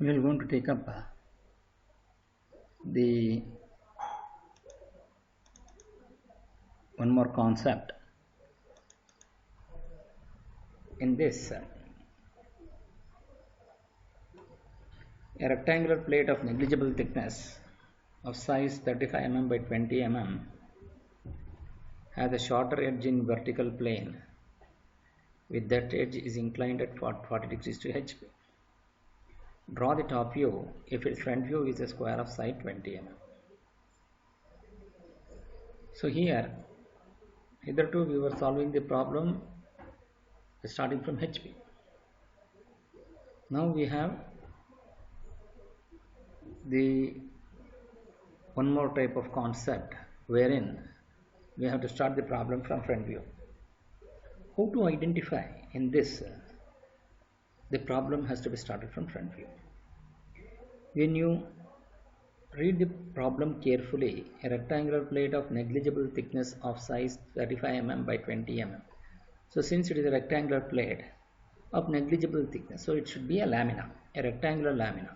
we are going to take up the one more concept in this. A rectangular plate of negligible thickness of size 35 mm by 20 mm has a shorter edge in vertical plane, with that edge is inclined at 40 degrees to HP. Draw the top view if its front view is a square of side 20 mm. So here, hitherto we were solving the problem starting from HP. Now we have the one more type of concept wherein we have to start the problem from front view. How to identify in this? The problem has to be started from front view. When you read the problem carefully, a rectangular plate of negligible thickness of size 35 mm by 20 mm. So since it is a rectangular plate of negligible thickness, so it should be a lamina, a rectangular lamina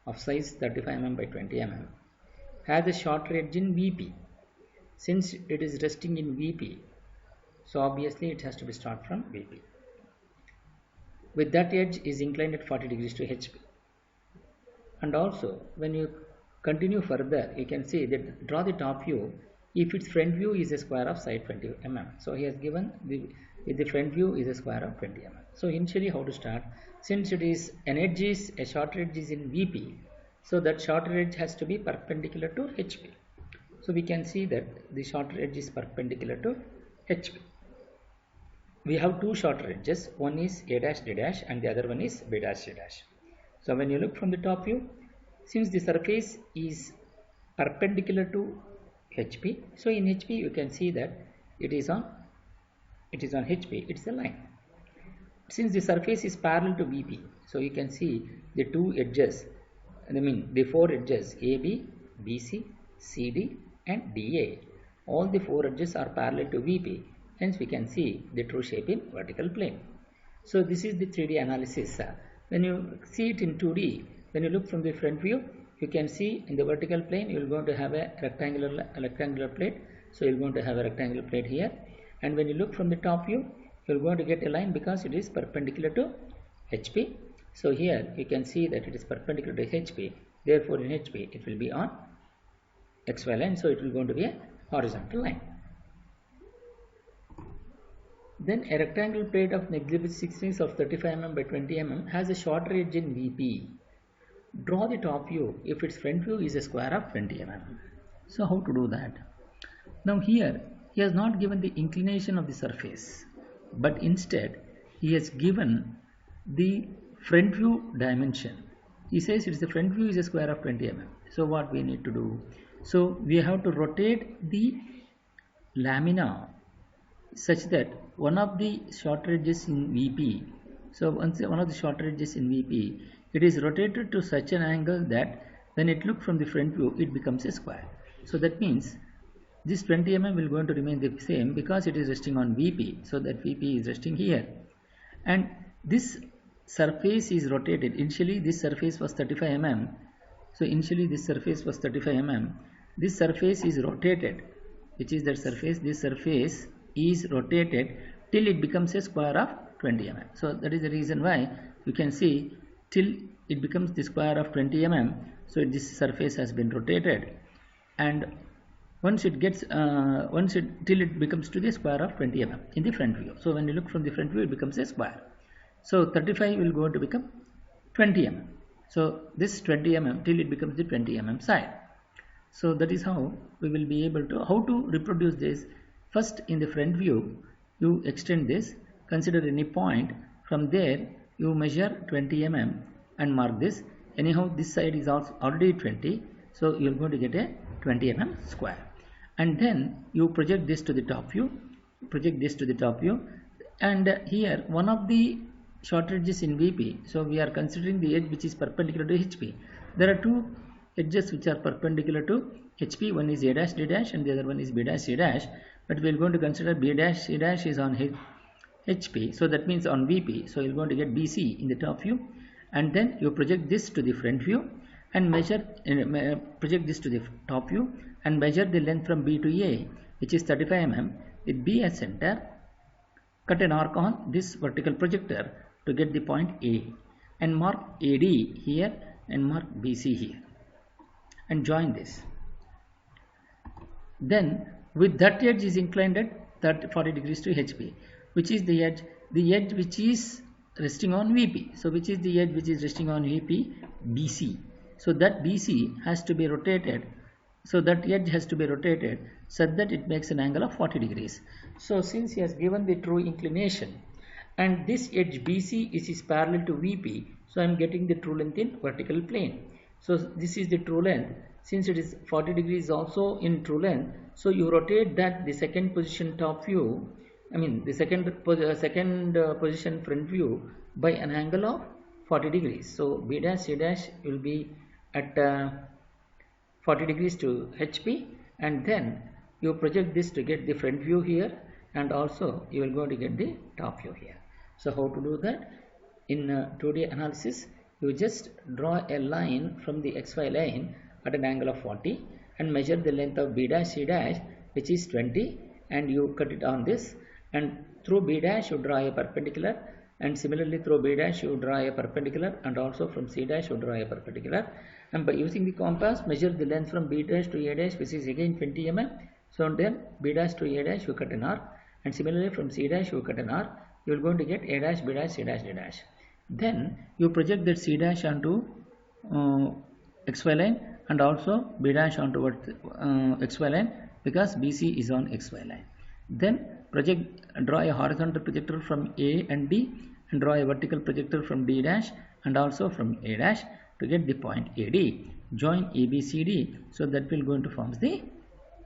of size 35 mm by 20 mm, has a shorter edge in VP. Since it is resting in VP, so obviously it has to be start from VP. With that edge is inclined at 40 degrees to HP. And also when you continue further, you can see that draw the top view if its front view is a square of side 20 mm. So he has given the front view is a square of 20 mm. So initially how to start? Since it is an edge is a shorter edge is in VP, so that shorter edge has to be perpendicular to HP. So we can see that the shorter edge is perpendicular to HP. We have two shorter edges, one is A dash D dash and the other one is B dash C dash. So when you look from the top view, since the surface is perpendicular to HP, so in HP you can see that it is on HP, it is a line. Since the surface is parallel to VP, so you can see the two edges, the four edges AB, BC, CD and DA. All the four edges are parallel to VP. Hence we can see the true shape in vertical plane. So this is the 3D analysis. When you see it in 2D, when you look from the front view, you can see in the vertical plane you are going to have a rectangular plate. So you are going to have a rectangular plate here. And when you look from the top view, you are going to get a line because it is perpendicular to HP. So here you can see that it is perpendicular to HP. Therefore in HP it will be on XY line. So it will going to be a horizontal line. Then a rectangular plate of negligible thickness of 35 mm by 20 mm has a shorter edge in VP. Draw the top view if its front view is a square of 20 mm. So how to do that? Now here he has not given the inclination of the surface, but instead he has given the front view dimension. He says it's the front view is a square of 20 mm. So what we need to do? So we have to rotate the lamina such that one of the shorter edges in VP, so once one of the shorter edges in VP, it is rotated to such an angle that when it looks from the front view, it becomes a square. So that means this 20 mm will going to remain the same because it is resting on VP, so that VP is resting here. And this surface is rotated. Initially this surface was 35 mm. So initially this surface was 35 mm. This surface is rotated, which is that surface. This surface is rotated till it becomes a square of 20 mm. So that is the reason why you can see till it becomes the square of 20 mm. So this surface has been rotated, and once it gets till it becomes to the square of 20 mm in the front view. So when you look from the front view, it becomes a square. So 35 will go to become 20 mm. So this 20 mm till it becomes the 20 mm side. So that is how we will be able to how to reproduce this. First, in the front view, you extend this, consider any point. From there, you measure 20 mm and mark this. Anyhow, this side is also already 20, so you are going to get a 20 mm square. And then you project this to the top view, and here one of the short edges in VP. So we are considering the edge which is perpendicular to HP. There are two edges which are perpendicular to HP. One is A dash D dash and the other one is B dash C dash. But we are going to consider B dash C dash is on HP, so that means on VP. So you are going to get BC in the top view, and then you project this to the front view and measure project this to the top view and measure the length from B to A, which is 35 mm, with B as center. Cut an arc on this vertical projector to get the point A and mark AD here and mark BC here and join this. Then with that edge is inclined at 40 degrees to HP, which is the edge which is resting on VP. So which is the edge which is resting on VP? BC. So that BC has to be rotated. So that edge has to be rotated such that it makes an angle of 40 degrees. So since he has given the true inclination and this edge BC is parallel to VP, so I am getting the true length in vertical plane. So this is the true length. Since it is 40 degrees also in true length, so you rotate that the second position top view, I mean the second position front view by an angle of 40 degrees. So B dash C dash will be at 40 degrees to HP, and then you project this to get the front view here, and also you will go to get the top view here. So how to do that? In 2D analysis, you just draw a line from the XY line at an angle of 40 and measure the length of B dash C dash, which is 20, and you cut it on this, and through B dash you draw a perpendicular, and similarly through B dash you draw a perpendicular, and also from C dash you draw a perpendicular, and by using the compass measure the length from B dash to A dash, which is again 20 mm. So then B dash to A dash you cut an arc, and similarly from C dash you cut an arc. You are going to get A dash, B dash, C dash, D dash. Then you project that C dash onto XY line and also B dash onto XY line, because BC is on XY line. Then draw a horizontal projector from A and D, and draw a vertical projector from D dash and also from A dash to get the point AD. Join ABCD, so that will going to form the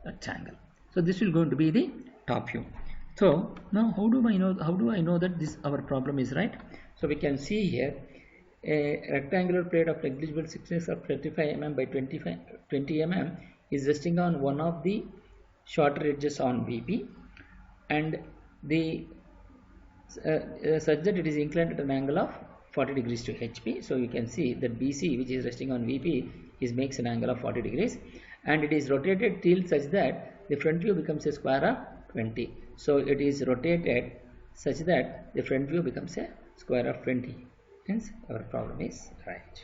rectangle. So this will going to be the top view. So now how do I know that this our problem is right? So we can see here a rectangular plate of negligible thickness of 35 mm by 20 mm is resting on one of the shorter edges on VP, and the such that it is inclined at an angle of 40 degrees to HP. So you can see that BC, which is resting on VP, makes an angle of 40 degrees, and it is rotated till such that the front view becomes a square of 20. So it is rotated such that the front view becomes a square of 20. Hence our problem is right.